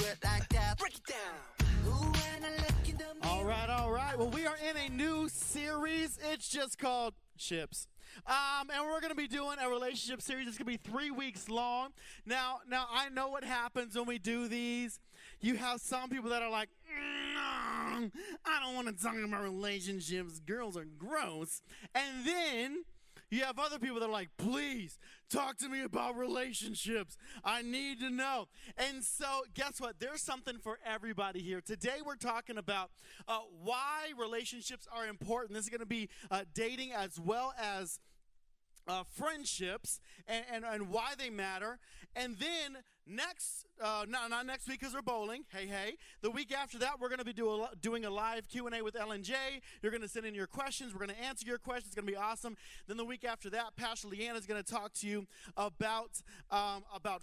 it like that. Break it down. Ooh, when I look in the mirror. All right. Well, we are in a new series. It's just called Ships. And we're going to be doing a relationship series. It's going to be 3 weeks long. Now, I know what happens when we do these. You have some people that are like, I don't want to talk about relationships. Girls are gross. And then you have other people that are like, please talk to me about relationships. I need to know. And so guess what? There's something for everybody here. Today we're talking about why relationships are important. This is going to be dating as well as friendships and why they matter. And then not next week because we're bowling. Hey. The week after that, we're going to be doing a live Q&A with L&J. You're going to send in your questions. We're going to answer your questions. It's going to be awesome. Then the week after that, Pastor Leanna is going to talk to you about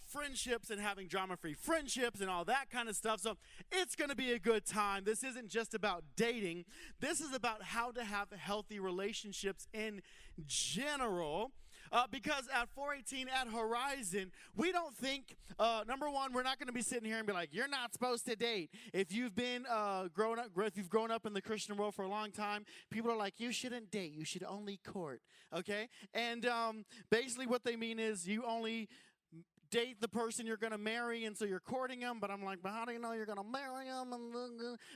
friendships and having drama-free friendships and all that kind of stuff. So it's going to be a good time. This isn't just about dating. This is about how to have healthy relationships in general. Because at 418 at Horizon, we don't think, number one, we're not going to be sitting here and be like, you're not supposed to date. If you've been if you've grown up in the Christian world for a long time, people are like, you shouldn't date. You should only court, okay? And basically what they mean is you only date the person you're going to marry, and so you're courting them. But I'm like, but how do you know you're going to marry them?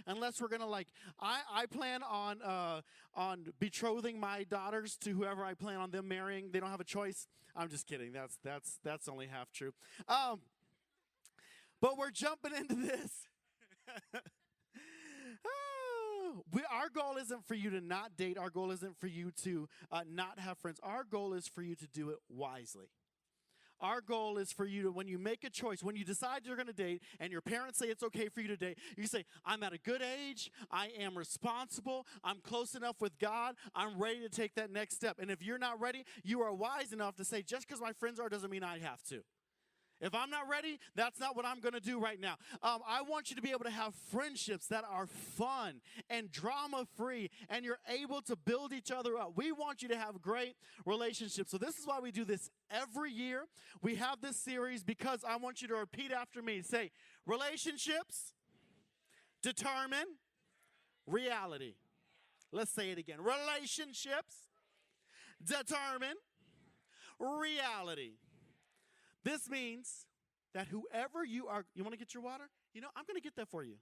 Unless we're going to I plan on betrothing my daughters to whoever I plan on them marrying. They don't have a choice. I'm just kidding. That's only half true. But we're jumping into this. Our goal isn't for you to not date. Our goal isn't for you to not have friends. Our goal is for you to do it wisely. Our goal is for you to, when you make a choice, when you decide you're going to date and your parents say it's okay for you to date, you say, I'm at a good age, I am responsible, I'm close enough with God, I'm ready to take that next step. And if you're not ready, you are wise enough to say, just because my friends are doesn't mean I have to. If I'm not ready, that's not what I'm going to do right now. I want you to be able to have friendships that are fun and drama-free, and you're able to build each other up. We want you to have great relationships. So this is why we do this every year. We have this series because I want you to repeat after me. Say, relationships determine reality. Let's say it again. Relationships determine reality. This means that whoever you are, you want to get your water? You know, I'm going to get that for you.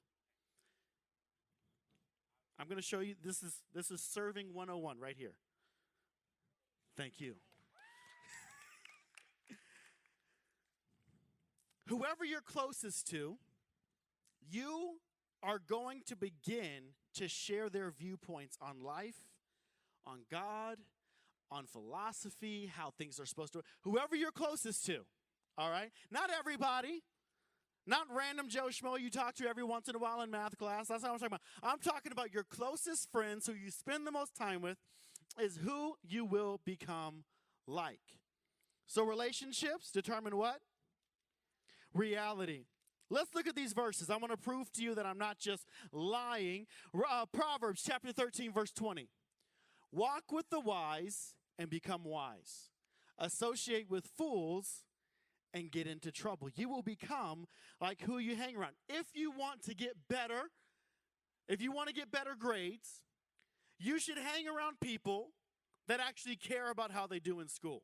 I'm going to show you, this is serving 101 right here. Thank you. Whoever you're closest to, you are going to begin to share their viewpoints on life, on God, on philosophy, how things are supposed to, whoever you're closest to. All right? Not everybody. Not random Joe Schmo you talk to every once in a while in math class. That's not what I'm talking about. I'm talking about your closest friends who you spend the most time with is who you will become like. So relationships determine what? Reality. Let's look at these verses. I want to prove to you that I'm not just lying. Proverbs chapter 13, verse 20. Walk with the wise and become wise. Associate with fools and get into trouble. You will become like who you hang around. If you want to get better, if you want to get better grades, you should hang around people that actually care about how they do in school.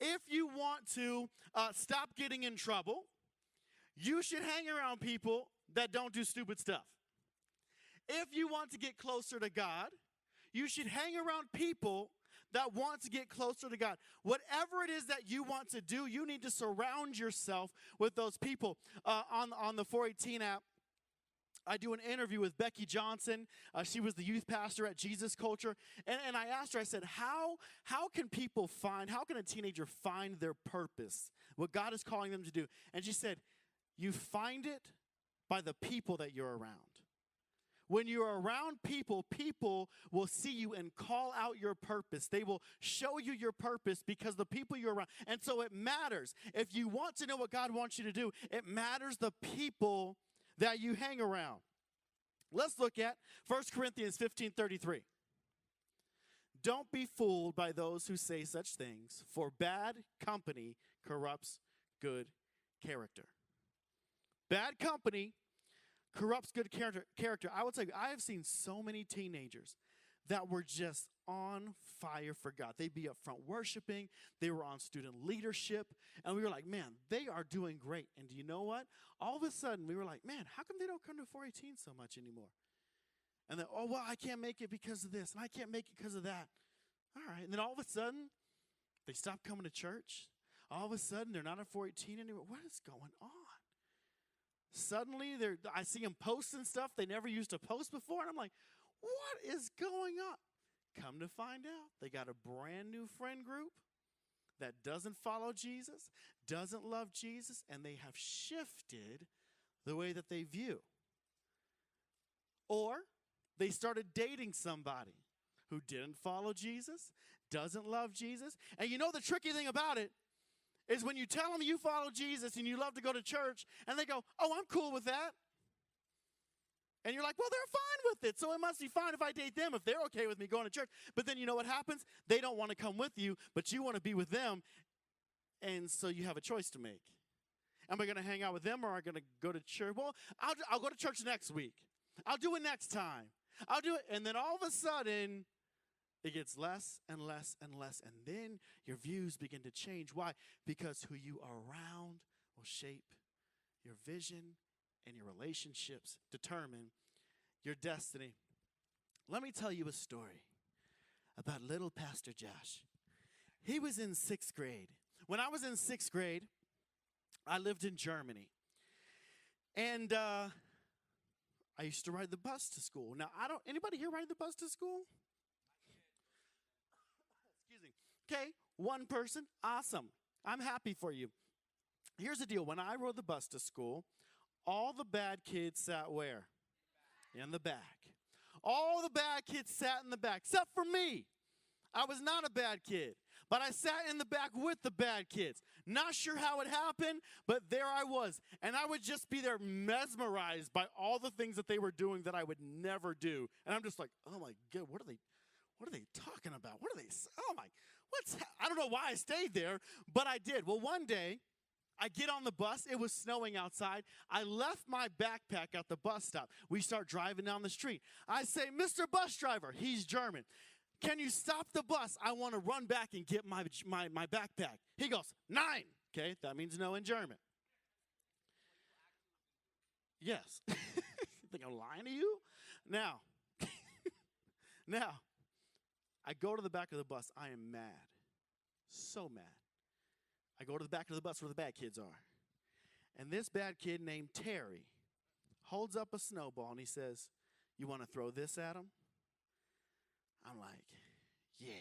If you want to stop getting in trouble, you should hang around people that don't do stupid stuff. If you want to get closer to God, you should hang around people that want to get closer to God. Whatever it is that you want to do, you need to surround yourself with those people. On the 418 app, I do an interview with Becky Johnson. She was the youth pastor at Jesus Culture. And I asked her, I said, how can a teenager find their purpose, what God is calling them to do? And she said, you find it by the people that you're around. When you're around people, people will see you and call out your purpose. They will show you your purpose because the people you're around. And so it matters. If you want to know what God wants you to do, it matters the people that you hang around. Let's look at 1 Corinthians 15:33. Don't be fooled by those who say such things, for bad company corrupts good character. Bad company corrupts good character. I would say I have seen so many teenagers that were just on fire for God. They'd be up front worshiping. They were on student leadership. And we were like, man, they are doing great. And do you know what? All of a sudden, we were like, man, how come they don't come to 418 so much anymore? And then, oh, well, I can't make it because of this, and I can't make it because of that. All right. And then all of a sudden, they stop coming to church. All of a sudden, they're not at 418 anymore. What is going on? Suddenly, I see them posting stuff they never used to post before, and I'm like, what is going on? Come to find out, they got a brand new friend group that doesn't follow Jesus, doesn't love Jesus, and they have shifted the way that they view. Or they started dating somebody who didn't follow Jesus, doesn't love Jesus. And you know the tricky thing about it is when you tell them you follow Jesus and you love to go to church, and they go, oh, I'm cool with that. And you're like, well, they're fine with it, so it must be fine if I date them, if they're okay with me going to church. But then you know what happens? They don't want to come with you, but you want to be with them, and so you have a choice to make. Am I going to hang out with them, or am I going to go to church? Well, I'll go to church next week. I'll do it next time. I'll do it. And then all of a sudden, it gets less and less and less, and then your views begin to change. Why? Because who you are around will shape your vision, and your relationships determine your destiny. Let me tell you a story about little Pastor Josh. He was in 6th grade. When I was in 6th grade, I lived in Germany. And I used to ride the bus to school. Now, anybody here ride the bus to school? Excuse me. Okay, one person. Awesome. I'm happy for you. Here's the deal. When I rode the bus to school, all the bad kids sat where? In the back. All the bad kids sat in the back, except for me. I was not a bad kid, but I sat in the back with the bad kids. Not sure how it happened, but there I was. And I would just be there mesmerized by all the things that they were doing that I would never do. And I'm just like, oh my God, what are they talking about? What are they, I don't know why I stayed there, but I did. Well, one day, I get on the bus. It was snowing outside. I left my backpack at the bus stop. We start driving down the street. I say, Mr. Bus Driver, he's German, can you stop the bus? I want to run back and get my backpack. He goes, 9. Okay, that means no in German. Yes. You think I'm lying to you? Now, I go to the back of the bus. I am mad. So mad. I go to the back of the bus where the bad kids are. And this bad kid named Terry holds up a snowball and he says, you want to throw this at him? I'm like, yeah.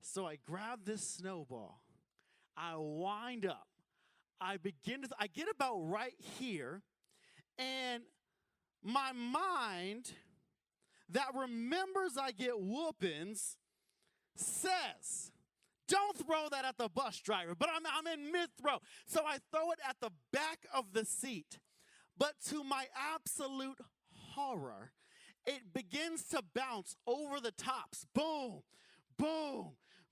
So I grab this snowball. I wind up. I get about right here, and my mind that remembers I get whoopings says, don't throw that at the bus driver. But I'm in mid-throw. So I throw it at the back of the seat. But to my absolute horror, it begins to bounce over the tops. Boom, boom,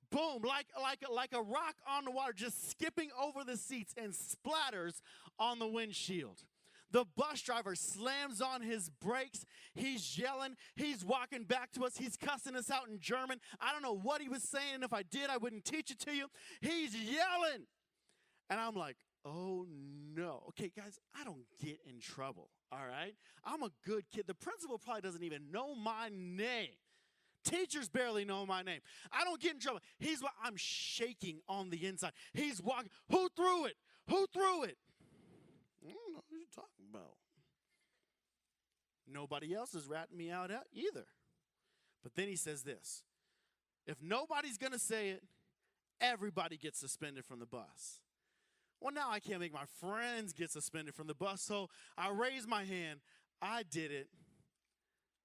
boom. Like a rock on the water, just skipping over the seats and splatters on the windshield. The bus driver slams on his brakes. He's yelling. He's walking back to us. He's cussing us out in German. I don't know what he was saying, and if I did, I wouldn't teach it to you. He's yelling. And I'm like, oh, no. Okay, guys, I don't get in trouble, all right? I'm a good kid. The principal probably doesn't even know my name. Teachers barely know my name. I don't get in trouble. I'm shaking on the inside. He's walking. Who threw it? Who threw it? I don't know who you're talking about. Nobody else is ratting me out either. But then he says this. If nobody's going to say it, everybody gets suspended from the bus. Well, now I can't make my friends get suspended from the bus, so I raise my hand. I did it.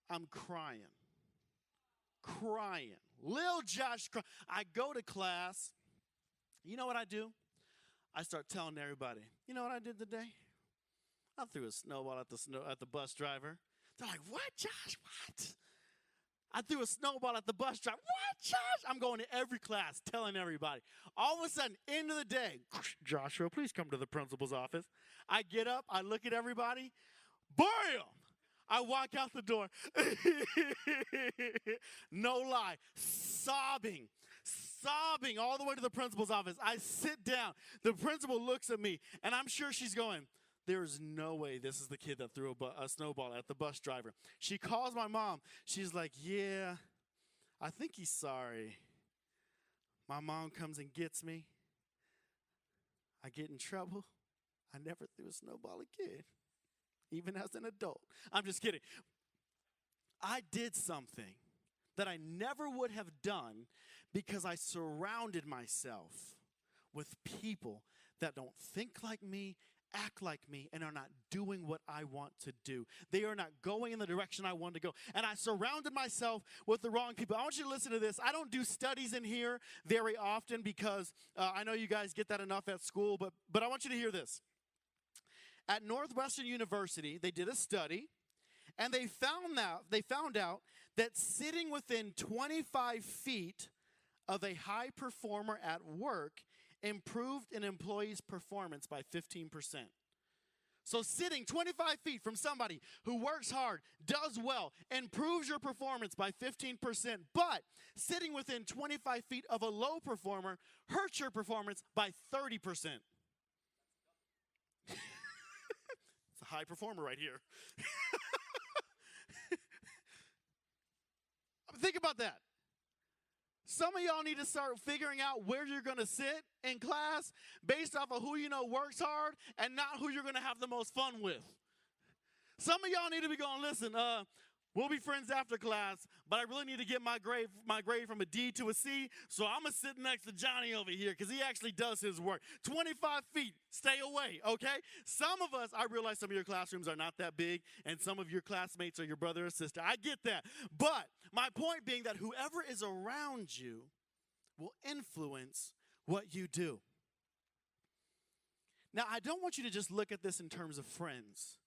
I'm crying. Lil Josh crying. I go to class. You know what I do? I start telling everybody, you know what I did today? I threw a snowball at the bus driver. They're like, what, Josh, what? I threw a snowball at the bus driver. What, Josh? I'm going to every class telling everybody. All of a sudden, end of the day, Joshua, please come to the principal's office. I get up, I look at everybody. Bam! I walk out the door. No lie. Sobbing all the way to the principal's office. I sit down. The principal looks at me, and I'm sure she's going, there's no way this is the kid that threw a snowball at the bus driver. She calls my mom. She's like, yeah, I think he's sorry. My mom comes and gets me. I get in trouble. I never threw a snowball again, even as an adult. I'm just kidding. I did something that I never would have done because I surrounded myself with people that don't think like me, act like me, and are not doing what I want to do. They are not going in the direction I want to go. And I surrounded myself with the wrong people. I want you to listen to this. I don't do studies in here very often because I know you guys get that enough at school, but I want you to hear this. At Northwestern University, they did a study, and they found out that sitting within 25 feet of a high performer at work improved an employee's performance by 15%. So sitting 25 feet from somebody who works hard, does well, improves your performance by 15%, but sitting within 25 feet of a low performer hurts your performance by 30%. It's a high performer right here. Think about that. Some of y'all need to start figuring out where you're going to sit in class based off of who you know works hard and not who you're going to have the most fun with. Some of y'all need to be going, listen, we'll be friends after class, but I really need to get my grade from a D to a C, so I'm going to sit next to Johnny over here because he actually does his work. 25 feet, stay away, okay? Some of us, I realize some of your classrooms are not that big, and some of your classmates are your brother or sister. I get that. But my point being that whoever is around you will influence what you do. Now, I don't want you to just look at this in terms of friends.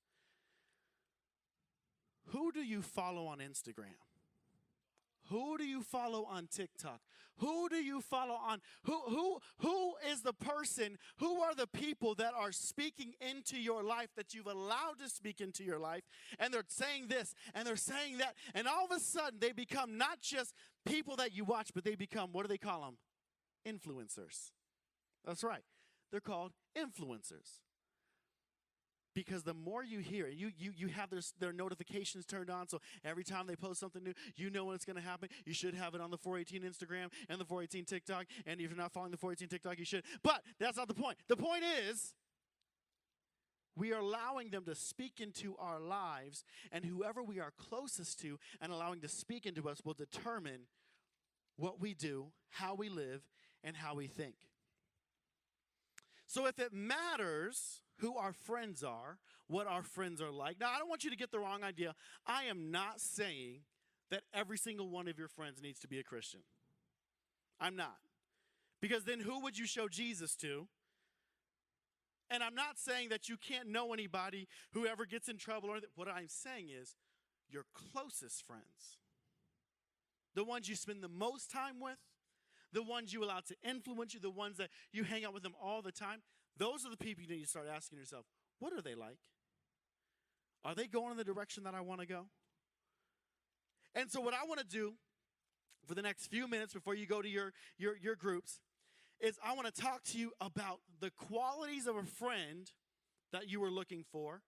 Who do you follow on Instagram? Who do you follow on TikTok? Who do you follow on who is the person, who are the people that are speaking into your life that you've allowed to speak into your life, and they're saying this and they're saying that, and all of a sudden they become not just people that you watch, but they become, what do they call them? Influencers. That's right. They're called influencers. Because the more you hear, you have their notifications turned on, so every time they post something new, you know when it's going to happen. You should have it on the 418 Instagram and the 418 TikTok, and if you're not following the 418 TikTok, you should. But that's not the point. The point is, we are allowing them to speak into our lives, and whoever we are closest to and allowing to speak into us will determine what we do, how we live, and how we think. So if it matters who our friends are, what our friends are like. Now, I don't want you to get the wrong idea. I am not saying that every single one of your friends needs to be a Christian. I'm not. Because then who would you show Jesus to? And I'm not saying that you can't know anybody who ever gets in trouble or anything. What I'm saying is your closest friends, the ones you spend the most time with, the ones you allow to influence you, the ones that you hang out with them all the time, those are the people you need to start asking yourself, what are they like? Are they going in the direction that I want to go? And so what I want to do for the next few minutes before you go to your groups is I want to talk to you about the qualities of a friend that you were looking for,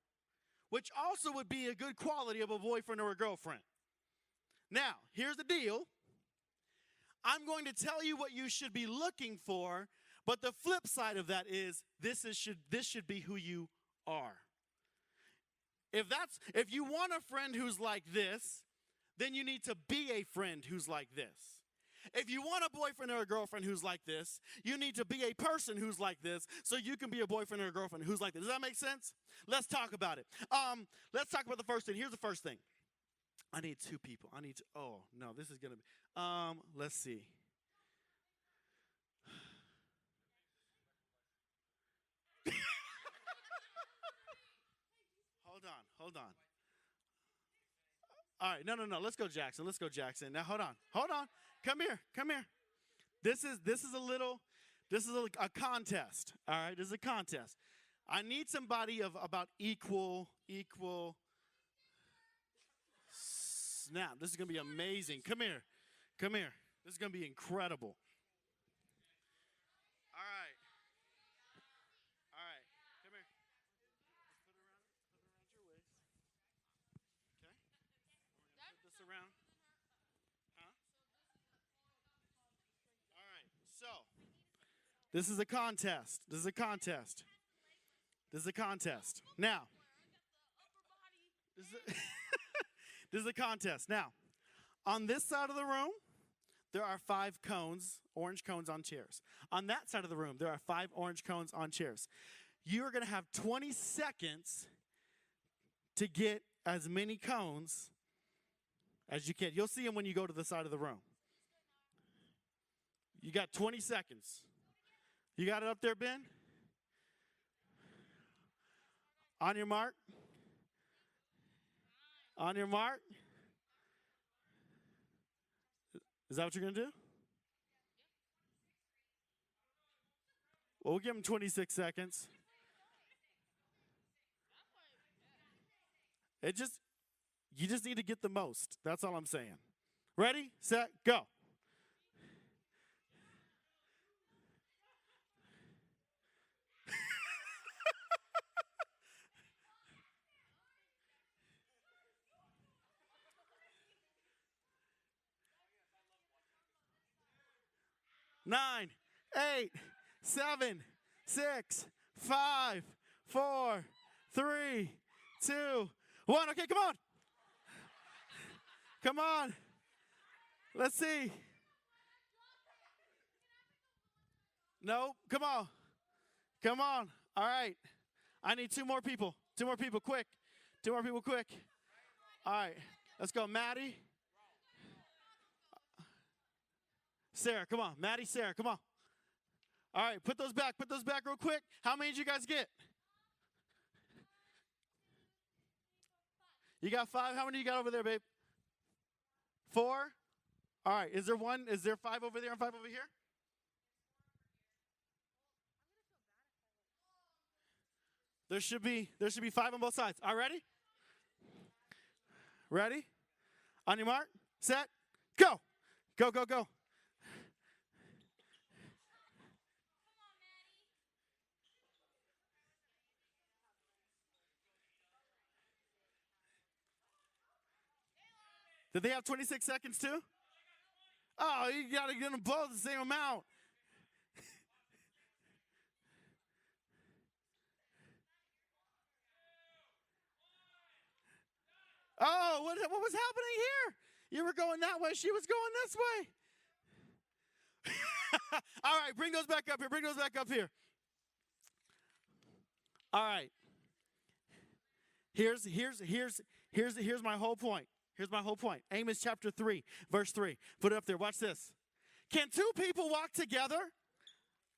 which also would be a good quality of a boyfriend or a girlfriend. Now, here's the deal. I'm going to tell you what you should be looking for, but the flip side of that is this should be who you are. If you want a friend who's like this, then you need to be a friend who's like this. If you want a boyfriend or a girlfriend who's like this, you need to be a person who's like this so you can be a boyfriend or a girlfriend who's like this. Does that make sense? Let's talk about it. Let's talk about the first thing. Here's the first thing. I need two people. Oh, no, this is going to be, let's see. Hold on. All right, no. Let's go, Jackson. Let's go, Jackson. Now, hold on. Come here. This is a contest. All right, this is a contest. I need somebody of about equal. Snap! This is gonna be amazing. Come here. This is gonna be incredible. All right. Come here. Put it around your waist. Okay. We're gonna put this around. Huh? All right. So, this is a contest. Now, this is a contest. Now, on this side of the room, there are 5 cones, orange cones on chairs. On that side of the room, there are 5 orange cones on chairs. You are going to have 20 seconds to get as many cones as you can. You'll see them when you go to the side of the room. You got 20 seconds. You got it up there, Ben? On your mark. Is that what you're going to do? Well, we'll give them 26 seconds. You just need to get the most. That's all I'm saying. Ready, set, go. Nine, 8, 7, 6, 5, 4, 3, 2, 1. Okay, come on. Let's see. No, come on. All right. I need 2 more people. 2 more people, quick. All right, let's go. Maddie. Sarah, come on. Maddie, Sarah, come on. All right, put those back real quick. How many did you guys get? You got 5? How many you got over there, babe? 4? All right, is there 5 over there and 5 over here? There should be 5 on both sides. All right, ready? On your mark, set, go. Go. Did they have 26 seconds too? Oh, you got to get them both the same amount. Oh, what was happening here? You were going that way. She was going this way. All right, bring those back up here. All right. Here's my whole point. Amos chapter 3, verse 3. Put it up there. Watch this. Can 2 people walk together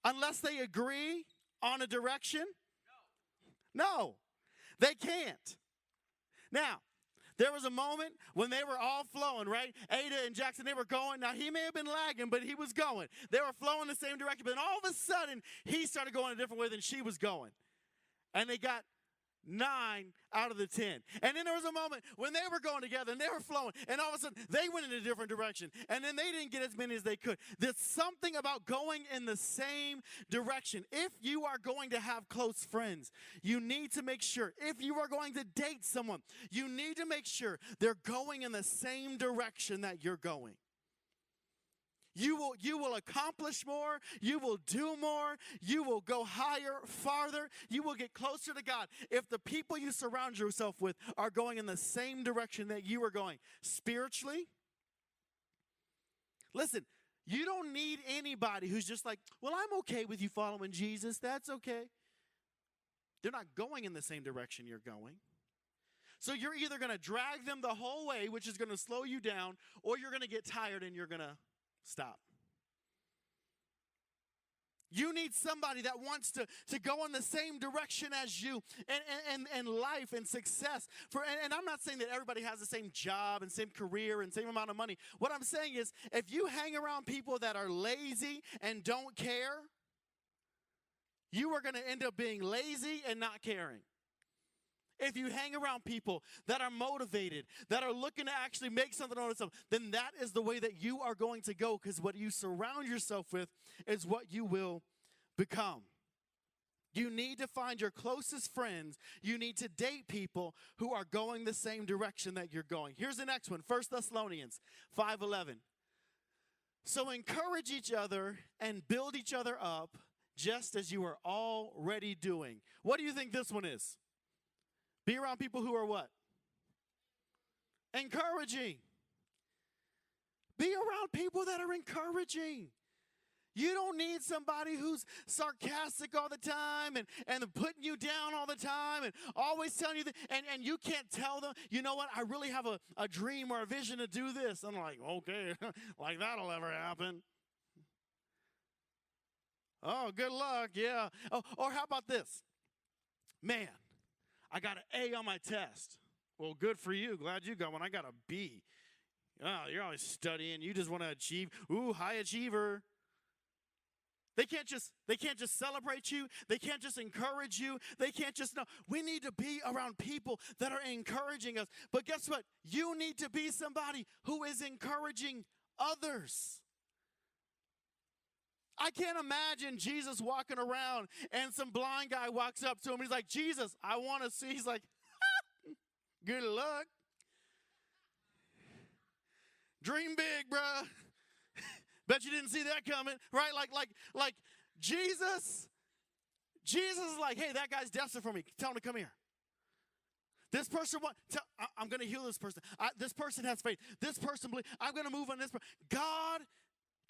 unless they agree on a direction? No, they can't. Now, there was a moment when they were all flowing, right? Ada and Jackson, they were going. Now, he may have been lagging, but he was going. They were flowing the same direction, but then all of a sudden, he started going a different way than she was going. And they got 9 out of the 10. And then there was a moment when they were going together and they were flowing, and all of a sudden they went in a different direction, and then they didn't get as many as they could. There's something about going in the same direction. If you are going to have close friends, you need to make sure. If you are going to date someone, you need to make sure they're going in the same direction that you're going. You will accomplish more. You will do more. You will go higher, farther. You will get closer to God if the people you surround yourself with are going in the same direction that you are going spiritually. Listen, you don't need anybody who's just like, well, I'm okay with you following Jesus. That's okay. They're not going in the same direction you're going. So you're either going to drag them the whole way, which is going to slow you down, or you're going to get tired and you're going to stop. You need somebody that wants to go in the same direction as you and life and success. And I'm not saying that everybody has the same job and same career and same amount of money. What I'm saying is if you hang around people that are lazy and don't care, you are going to end up being lazy and not caring. If you hang around people that are motivated, that are looking to actually make something of themselves, then that is the way that you are going to go, because what you surround yourself with is what you will become. You need to find your closest friends. You need to date people who are going the same direction that you're going. Here's the next one, 1 Thessalonians 5:11. So encourage each other and build each other up, just as you are already doing. What do you think this one is? Be around people who are what? Encouraging. Be around people that are encouraging. You don't need somebody who's sarcastic all the time and putting you down all the time and always telling you that, and you can't tell them, you know what, I really have a dream or a vision to do this. I'm like, okay, like that'll ever happen. Oh, good luck, yeah. Oh, or how about this? Man, I got an A on my test. Well, good for you. Glad you got one. I got a B. Oh, you're always studying. You just want to achieve. Ooh, high achiever. They can't just celebrate you. They can't just encourage you. They can't just know. We need to be around people that are encouraging us. But guess what? You need to be somebody who is encouraging others. I can't imagine Jesus walking around and some blind guy walks up to him. He's like, Jesus, I want to see. He's like, good luck. Dream big, bruh. Bet you didn't see that coming, right? Like Jesus is like, hey, that guy's destined for me. Tell him to come here. This person, I'm going to heal this person. This person has faith. This person believes. I'm going to move on this person.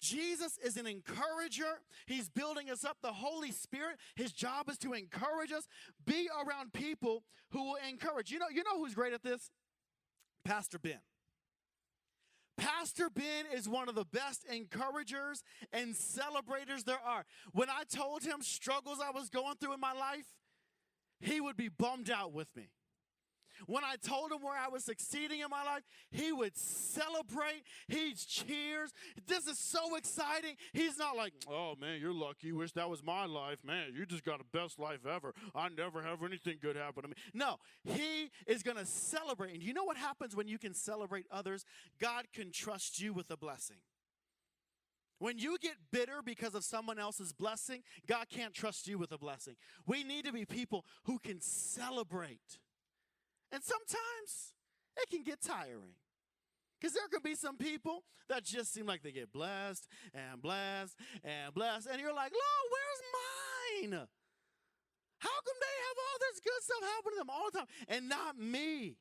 Jesus is an encourager. He's building us up. The Holy Spirit, his job is to encourage us. Be around people who will encourage. You know who's great at this? Pastor Ben. Pastor Ben is one of the best encouragers and celebrators there are. When I told him struggles I was going through in my life, he would be bummed out with me. When I told him where I was succeeding in my life, he would celebrate. He cheers. This is so exciting. He's not like, oh, man, you're lucky. Wish that was my life. Man, you just got the best life ever. I never have anything good happen to me. No, he is going to celebrate. And you know what happens when you can celebrate others? God can trust you with a blessing. When you get bitter because of someone else's blessing, God can't trust you with a blessing. We need to be people who can celebrate. And sometimes it can get tiring. Because there could be some people that just seem like they get blessed and blessed and blessed. And you're like, Lord, where's mine? How come they have all this good stuff happen to them all the time and not me?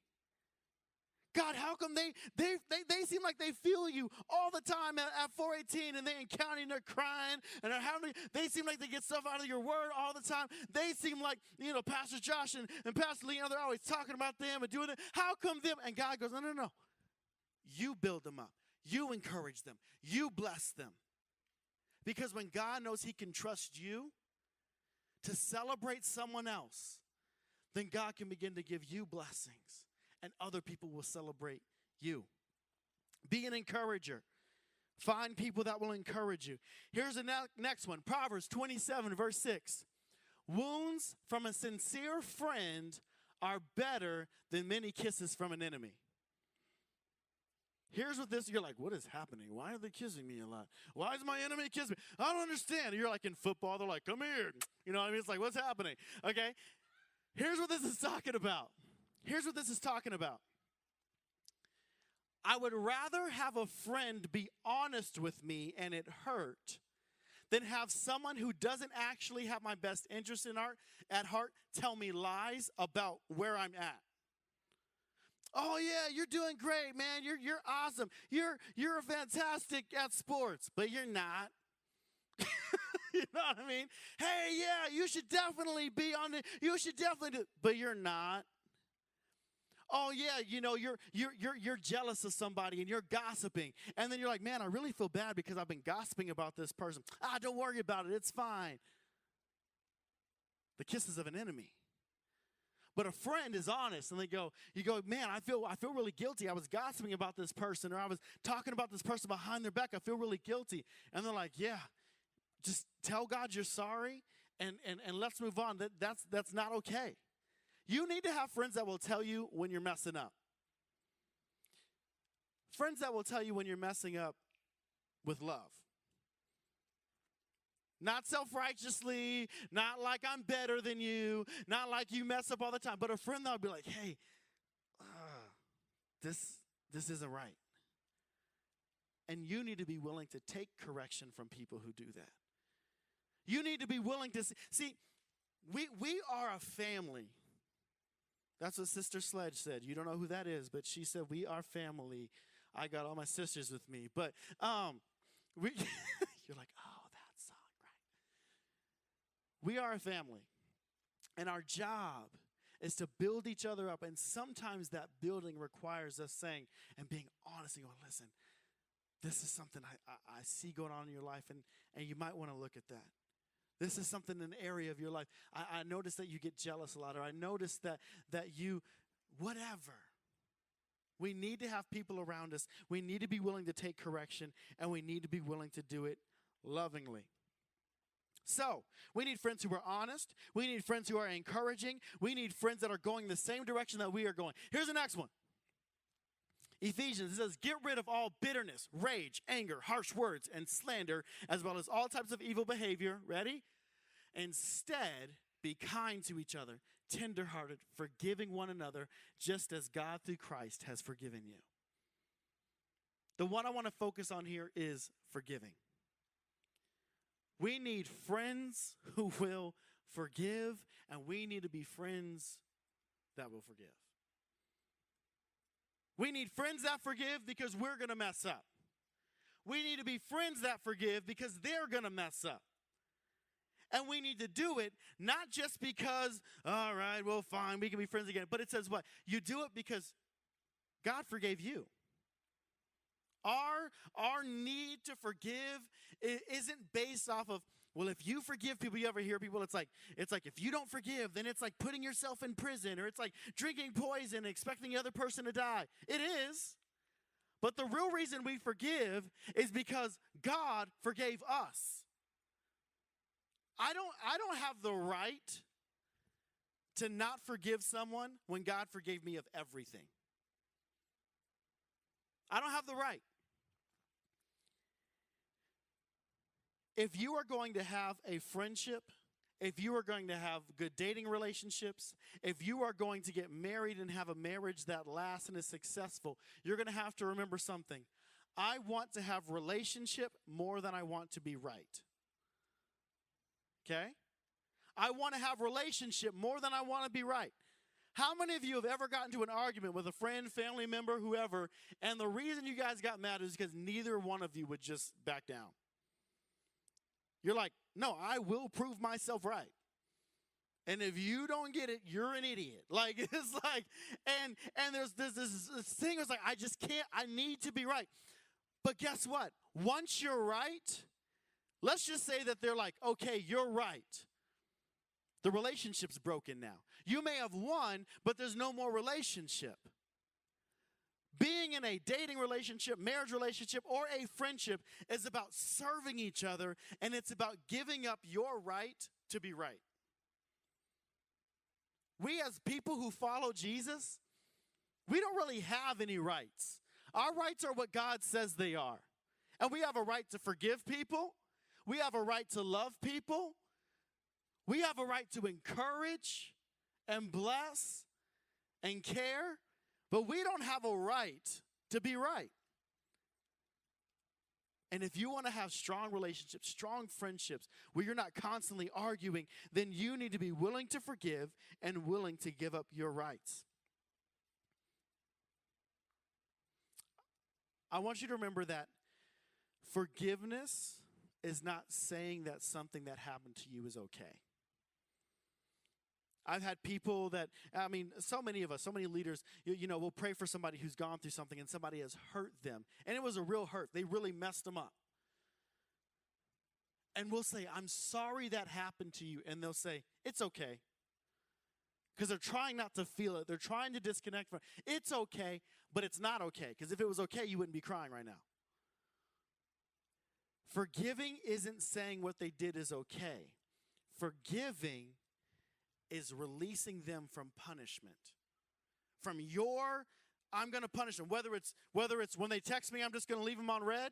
God, how come they seem like they feel you all the time at 418 and they're counting, they're crying, and they seem like they get stuff out of your word all the time. They seem like, Pastor Josh and Pastor Lee, they're always talking about them and doing it. How come them? And God goes, no. You build them up. You encourage them. You bless them. Because when God knows he can trust you to celebrate someone else, then God can begin to give you blessings. And other people will celebrate you. Be an encourager. Find people that will encourage you. Here's the next one. Proverbs 27, verse 6. Wounds from a sincere friend are better than many kisses from an enemy. Here's what you're like, what is happening? Why are they kissing me a lot? Why is my enemy kissing me? I don't understand. You're like in football, they're like, come here. You know what I mean? It's like, what's happening? Okay? Here's what this is talking about. Here's what this is talking about. I would rather have a friend be honest with me and it hurt than have someone who doesn't actually have my best interest at heart tell me lies about where I'm at. Oh yeah, you're doing great, man. You're awesome. You're fantastic at sports, but you're not. You know what I mean? Hey, yeah, you should definitely be on it. You should definitely do, but you're not. Oh yeah, you're jealous of somebody and you're gossiping. And then you're like, man, I really feel bad because I've been gossiping about this person. Don't worry about it. It's fine. The kisses of an enemy. But a friend is honest, and you go, man, I feel really guilty. I was gossiping about this person, or I was talking about this person behind their back. I feel really guilty. And they're like, yeah, just tell God you're sorry, and let's move on. That's not okay. You need to have friends that will tell you when you're messing up. Friends that will tell you when you're messing up with love. Not self-righteously, not like I'm better than you, not like you mess up all the time, but a friend that will be like, hey, this isn't right. And you need to be willing to take correction from people who do that. You need to be willing to see, we are a family. That's what Sister Sledge said. You don't know who that is, but she said, we are family. I got all my sisters with me. But you're like, oh, that song, right? We are a family. And our job is to build each other up. And sometimes that building requires us saying and being honest and going, listen, this is something I see going on in your life, and you might want to look at that. This is something, an area of your life. I notice that you get jealous a lot, or I notice that you, whatever. We need to have people around us. We need to be willing to take correction, and we need to be willing to do it lovingly. So, we need friends who are honest. We need friends who are encouraging. We need friends that are going the same direction that we are going. Here's the next one. Ephesians, it says, get rid of all bitterness, rage, anger, harsh words, and slander, as well as all types of evil behavior. Ready? Instead, be kind to each other, tenderhearted, forgiving one another, just as God through Christ has forgiven you. The one I want to focus on here is forgiving. We need friends who will forgive, and we need to be friends that will forgive. We need friends that forgive because we're going to mess up. We need to be friends that forgive because they're going to mess up. And we need to do it not just because, all right, well, fine, we can be friends again. But it says what? You do it because God forgave you. Our need to forgive isn't based off of, well, if you forgive people, you ever hear people, it's like if you don't forgive, then it's like putting yourself in prison, or it's like drinking poison and expecting the other person to die. It is. But the real reason we forgive is because God forgave us. I don't have the right to not forgive someone when God forgave me of everything. I don't have the right. If you are going to have a friendship, if you are going to have good dating relationships, if you are going to get married and have a marriage that lasts and is successful, you're going to have to remember something. I want to have relationship more than I want to be right. Okay? I want to have relationship more than I want to be right. How many of you have ever gotten into an argument with a friend, family member, whoever, and the reason you guys got mad is because neither one of you would just back down? You're like, no, I will prove myself right. And if you don't get it, you're an idiot. Like, it's like, and there's this thing, it's like, I just can't, I need to be right. But guess what? Once you're right, let's just say that they're like, okay, you're right. The relationship's broken now. You may have won, but there's no more relationship. Being in a dating relationship, marriage relationship, or a friendship is about serving each other, and it's about giving up your right to be right. We as people who follow Jesus, we don't really have any rights. Our rights are what God says they are. And we have a right to forgive people. We have a right to love people. We have a right to encourage and bless and care. But we don't have a right to be right. And if you want to have strong relationships, strong friendships, where you're not constantly arguing, then you need to be willing to forgive and willing to give up your rights. I want you to remember that forgiveness is not saying that something that happened to you is okay. I've had people that, so many of us, so many leaders, we'll pray for somebody who's gone through something and somebody has hurt them. And it was a real hurt. They really messed them up. And we'll say, I'm sorry that happened to you. And they'll say, it's okay. Because they're trying not to feel it. They're trying to disconnect from it. It's okay, but it's not okay. Because if it was okay, you wouldn't be crying right now. Forgiving isn't saying what they did is okay. Forgiving is releasing them from punishment. From I'm going to punish them. Whether it's when they text me, I'm just going to leave them on red.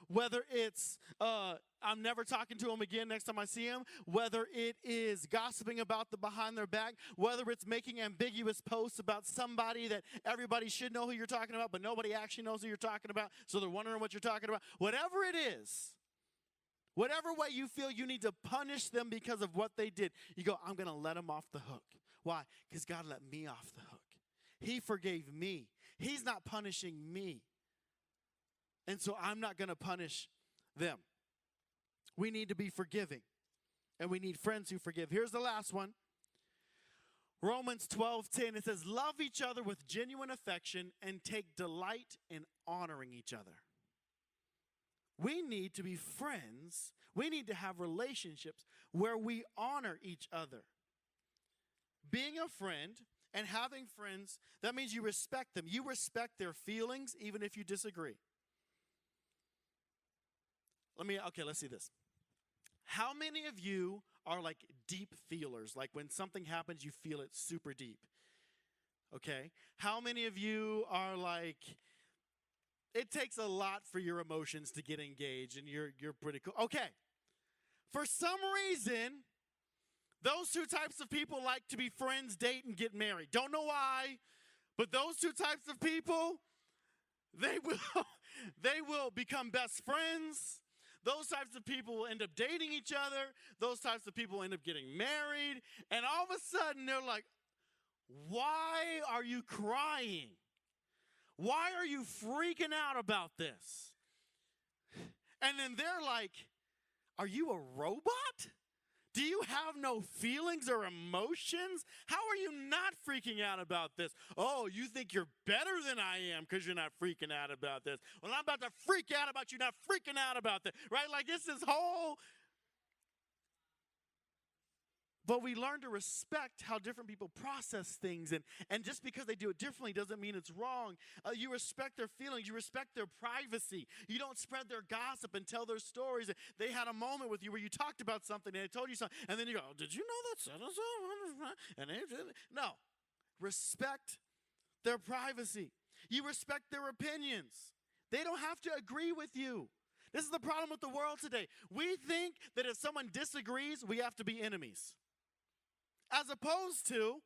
Whether it's I'm never talking to them again next time I see them. Whether it is gossiping about them behind their back. Whether it's making ambiguous posts about somebody that everybody should know who you're talking about, but nobody actually knows who you're talking about, so they're wondering what you're talking about. Whatever it is, whatever way you feel you need to punish them because of what they did, you go, I'm going to let them off the hook. Why? Because God let me off the hook. He forgave me. He's not punishing me. And so I'm not going to punish them. We need to be forgiving. And we need friends who forgive. Here's the last one. Romans 12:10. It says, love each other with genuine affection and take delight in honoring each other. We need to be friends. We need to have relationships where we honor each other. Being a friend and having friends, that means you respect them. You respect their feelings even if you disagree. Let's see this. How many of you are like deep feelers? Like when something happens, you feel it super deep. Okay? How many of you are like, it takes a lot for your emotions to get engaged and you're pretty cool? Okay. For some reason, those two types of people like to be friends, date, and get married. Don't know why, but those two types of people, they will become best friends. Those types of people will end up dating each other. Those types of people end up getting married. And all of a sudden, they're like, why are you crying? Why are you freaking out about this? And then they're like, are you a robot? Do you have no feelings or emotions? How are you not freaking out about this? Oh, you think you're better than I am because you're not freaking out about this. Well, I'm about to freak out about you not freaking out about this, right? Like this is whole. But we learn to respect how different people process things. And just because they do it differently doesn't mean it's wrong. You respect their feelings. You respect their privacy. You don't spread their gossip and tell their stories. They had a moment with you where you talked about something and they told you something. And then you go, oh, did you know that so-and-so? And they did. No. Respect their privacy. You respect their opinions. They don't have to agree with you. This is the problem with the world today. We think that if someone disagrees, we have to be enemies. As opposed to,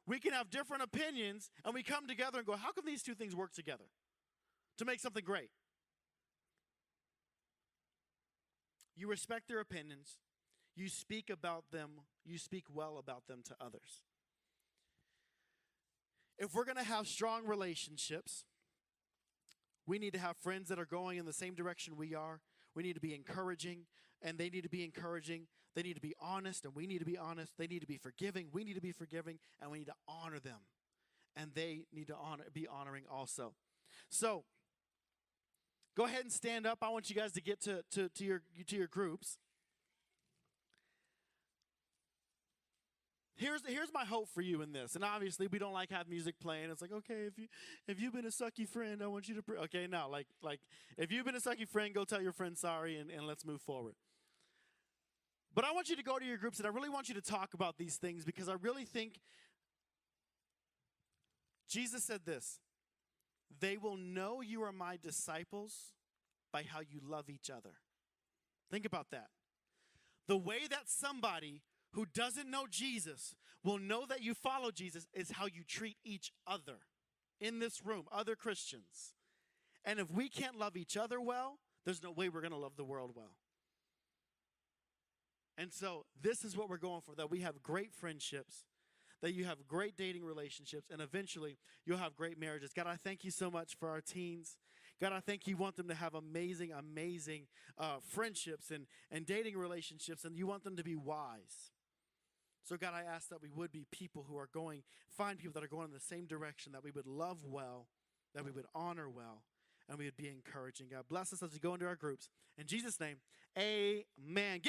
we can have different opinions and we come together and go, how can these two things work together to make something great? You respect their opinions. You speak about them. You speak well about them to others. If we're going to have strong relationships, we need to have friends that are going in the same direction we are. We need to be encouraging, and they need to be encouraging. They need to be honest, and we need to be honest. They need to be forgiving. We need to be forgiving, and we need to honor them. And they need to be honoring also. So, go ahead and stand up. I want you guys to get to your groups. Here's my hope for you in this. And obviously, we don't like have music playing. It's like, okay, if you've been a sucky friend, I want you to okay, now, like if you've been a sucky friend, go tell your friend sorry and let's move forward. But I want you to go to your groups and I really want you to talk about these things because I really think Jesus said this, they will know you are my disciples by how you love each other. Think about that. The way that somebody who doesn't know Jesus will know that you follow Jesus is how you treat each other in this room, other Christians. And if we can't love each other well, there's no way we're going to love the world well. And so this is what we're going for, that we have great friendships, that you have great dating relationships, and eventually you'll have great marriages. God, I thank you so much for our teens. God, I think you want them to have amazing, amazing friendships and dating relationships, and you want them to be wise. So God, I ask that we would be people who are going, find people that are going in the same direction, that we would love well, that we would honor well, and we would be encouraging. God, bless us as we go into our groups. In Jesus' name, amen.